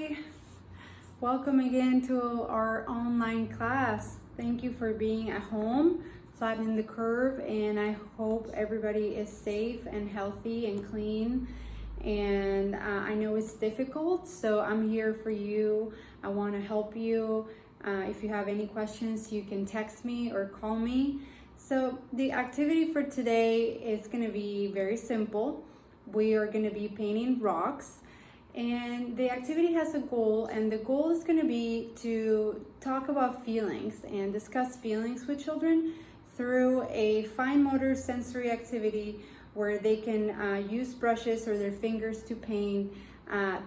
Hi, welcome again to our online class. Thank you for being at home, flattening the curve, and I hope everybody is safe and healthy and clean. And I know it's difficult, so I'm here for you. I want to help you. If you have any questions, you can text me or call me. So the activity for today is going to be very simple. We are going to be painting rocks. And the activity has a goal, and the goal is going to be to talk about feelings and discuss feelings with children through a fine motor sensory activity where they can use brushes or their fingers to paint,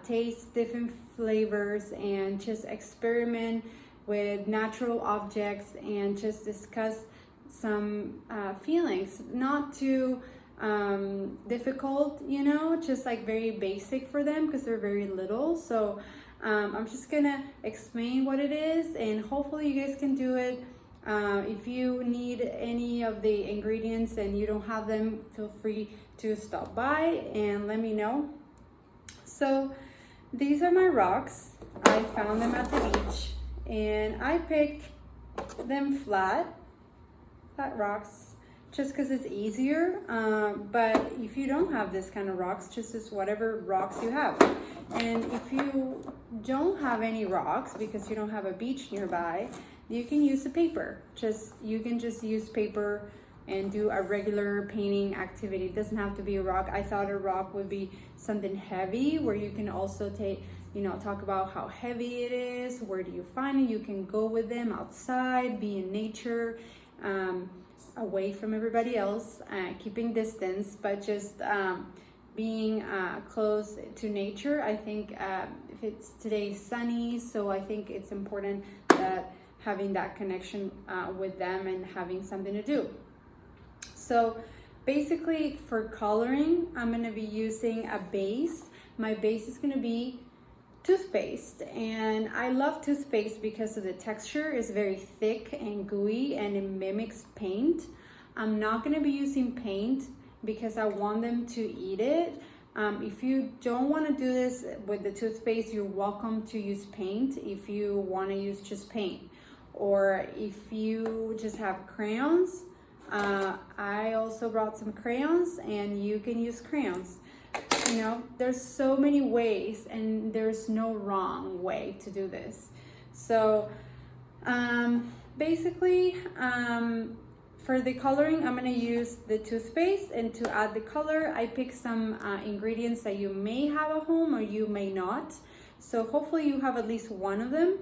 taste different flavors, and just experiment with natural objects and just discuss some feelings. Not too difficult, just like very basic for them because they're very little. So I'm just gonna explain what it is, and hopefully you guys can do it. If you need any of the ingredients and you don't have them, feel free to stop by and let me know. So these are my rocks. I found them at the beach and I picked them flat rocks just because it's easier, but if you don't have this kind of rocks, just use whatever rocks you have. And if you don't have any rocks because you don't have a beach nearby, you can use the paper. You can just use paper and do a regular painting activity. It doesn't have to be a rock. I thought a rock would be something heavy where you can also talk about how heavy it is, where do you find it. You can go with them outside, be in nature, away from everybody else, keeping distance, but just being close to nature. I think if it's today sunny, so I think it's important that having that connection with them and having something to do. So basically for coloring, I'm going to be using a base. My base is going to be toothpaste, and I love toothpaste because of the texture is very thick and gooey and it mimics paint. I'm not going to be using paint because I want them to eat it. If you don't want to do this with the toothpaste, you're welcome to use paint if you want to use just paint. Or if you just have crayons, I also brought some crayons and you can use crayons. There's so many ways and there's no wrong way to do this. So basically, for the coloring, I'm going to use the toothpaste, and to add the color, I picked some ingredients that you may have at home or you may not. So hopefully you have at least one of them.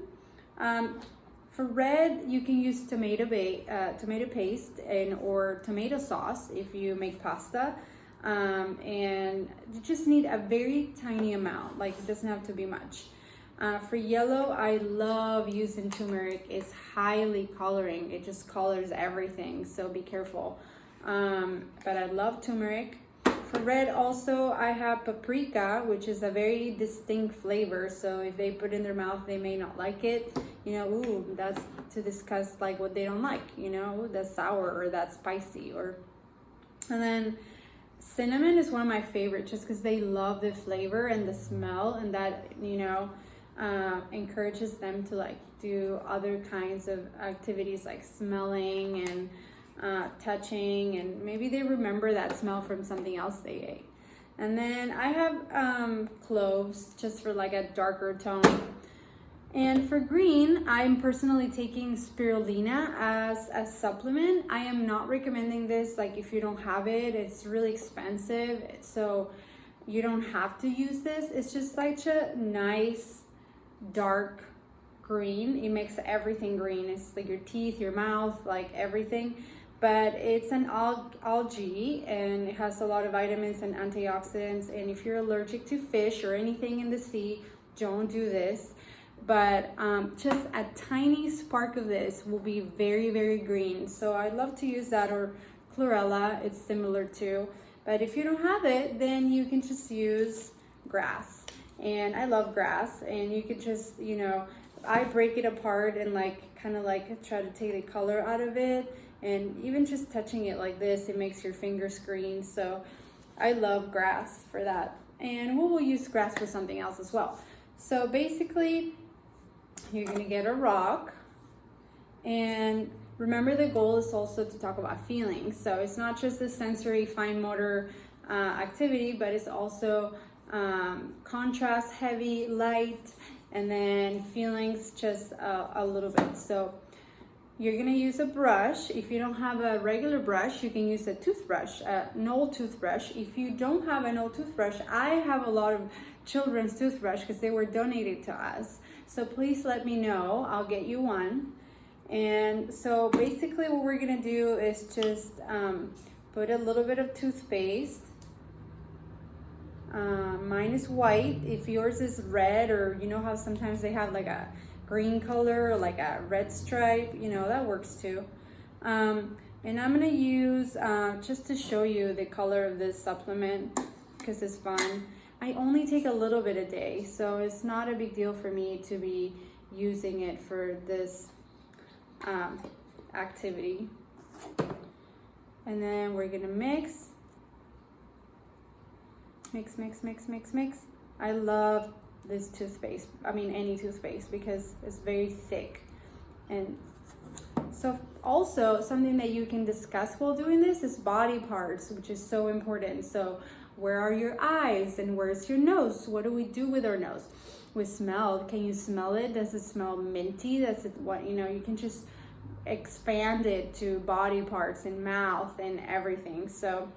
For red, you can use tomato paste or tomato sauce if you make pasta. And you just need a very tiny amount, like it doesn't have to be much. For yellow, I love using turmeric. It's highly coloring. It just colors everything, so be careful. But I love turmeric. For red also, I have paprika, which is a very distinct flavor. So if they put it in their mouth, they may not like it. That's to discuss like what they don't like, that's sour or that's spicy. And then cinnamon is one of my favorites just because they love the flavor and the smell, and that, encourages them to like do other kinds of activities like smelling and touching, and maybe they remember that smell from something else they ate. And then I have cloves just for like a darker tone. And for green, I'm personally taking spirulina as a supplement. I am not recommending this, like if you don't have it, it's really expensive. So you don't have to use this. It's just such a nice dark green. It makes everything green. It's like your teeth, your mouth, like everything. But it's an algae and it has a lot of vitamins and antioxidants. And if you're allergic to fish or anything in the sea, don't do this. But just a tiny spark of this will be very, very green. So I love to use that, or chlorella, it's similar too. But if you don't have it, then you can just use grass. And I love grass, and you could just, I break it apart and kind of try to take the color out of it. And even just touching it like this, it makes your fingers green. So I love grass for that. And we will use grass for something else as well. So basically, you're gonna get a rock, and remember the goal is also to talk about feelings. So it's not just a sensory fine motor activity, but it's also contrast, heavy, light, and then feelings just a little bit. So you're gonna use a brush. If you don't have a regular brush, you can use a toothbrush, an old toothbrush. If you don't have an old toothbrush, I have a lot of children's toothbrush because they were donated to us. So please let me know, I'll get you one. And so basically what we're gonna do is just put a little bit of toothpaste. Mine is white. If yours is red, or you know how sometimes they have like a green color or like a red stripe, you know, that works too. And I'm gonna use, just to show you the color of this supplement because it's fun. I only take a little bit a day, so it's not a big deal for me to be using it for this activity. And then we're gonna mix. Mix, mix, mix, mix, mix. I love this toothpaste, I mean any toothpaste, because it's very thick. And so also something that you can discuss while doing this is body parts, which is so important. So where are your eyes and where's your nose? What do we do with our nose? We smell. Can you smell it? Does it smell minty? That's what, you know, you can just expand it to body parts and mouth and everything. So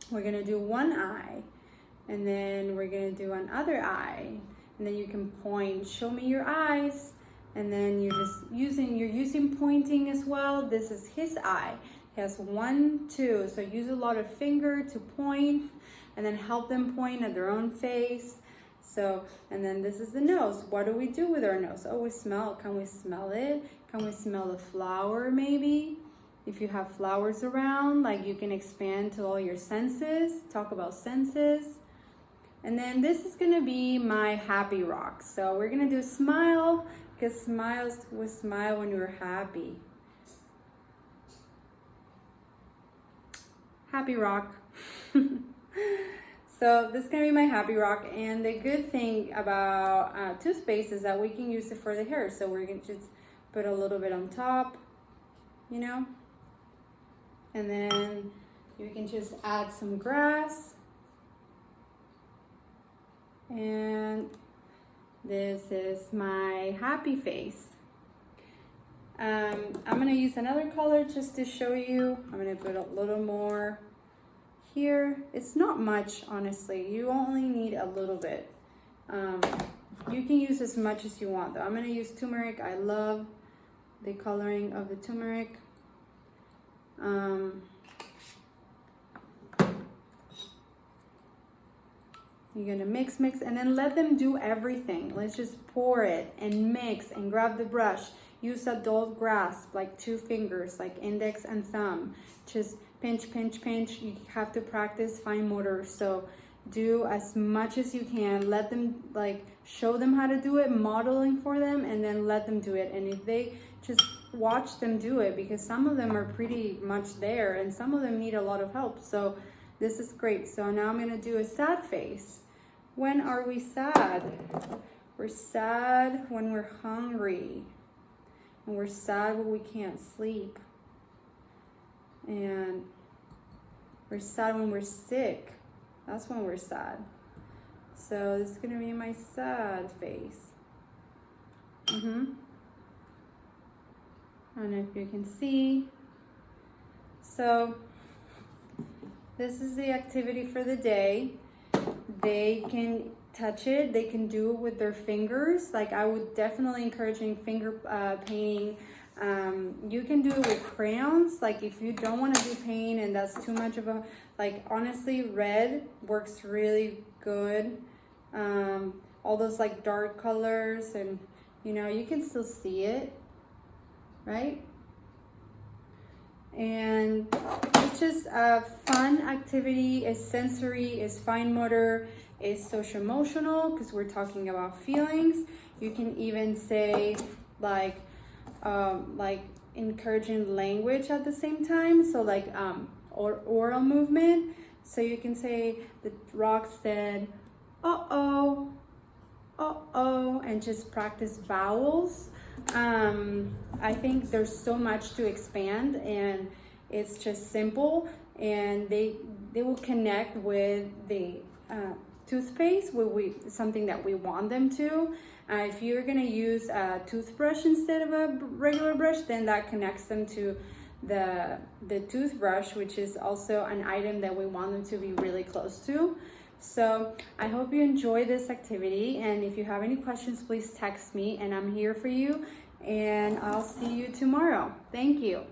we're gonna do one eye, and then we're gonna do another eye, and then you can point, show me your eyes, and then you're using pointing as well. This is his eye. He has 1, 2, so use a lot of finger to point, and then help them point at their own face. So, and then this is the nose. What do we do with our nose? Oh, we smell. Can we smell it? Can we smell the flower maybe? If you have flowers around, like you can expand to all your senses, talk about senses. And then this is gonna be my happy rock. So we're gonna do smile, because we smile when we're happy. Happy rock. So this is gonna be my happy rock. And the good thing about toothpaste is that we can use it for the hair. So we're gonna just put a little bit on top, you know? And then you can just add some grass. And this is my happy face. I'm gonna use another color just to show you. I'm gonna put a little more here. It's not much, honestly. You only need a little bit. You can use as much as you want though. I'm gonna use turmeric. I love the coloring of the turmeric. You're gonna mix, and then let them do everything. Let's just pour it and mix and grab the brush. Use adult grasp, like 2 fingers, like index and thumb. Just pinch, pinch, pinch. You have to practice fine motor. So do as much as you can. Let them, like, show them how to do it, modeling for them, and then let them do it. And if they just watch them do it, because some of them are pretty much there and some of them need a lot of help. So this is great. So now I'm gonna do a sad face. When are we sad? We're sad when we're hungry. And we're sad when we can't sleep. And we're sad when we're sick. That's when we're sad. So this is gonna be my sad face. I don't know if you can see. So this is the activity for the day. They can touch it, they can do it with their fingers. Like I would definitely encouraging finger painting. You can do it with crayons. Like if you don't want to do paint and that's too much of a, like honestly red works really good. All those like dark colors, and you know you can still see it, right? And it's just a fun activity. It's sensory, it's fine motor, it's social emotional because we're talking about feelings. You can even say like encouraging language at the same time. So like or oral movement. So you can say the rock said, uh-oh, uh-oh. video and just practice vowels. I think there's so much to expand, and it's just simple, and they will connect with the toothpaste with something that we want them to. If you're gonna use a toothbrush instead of a regular brush, then that connects them to the toothbrush, which is also an item that we want them to be really close to. So I hope you enjoy this activity, and if you have any questions, please text me, and I'm here for you, and I'll see you tomorrow. Thank you.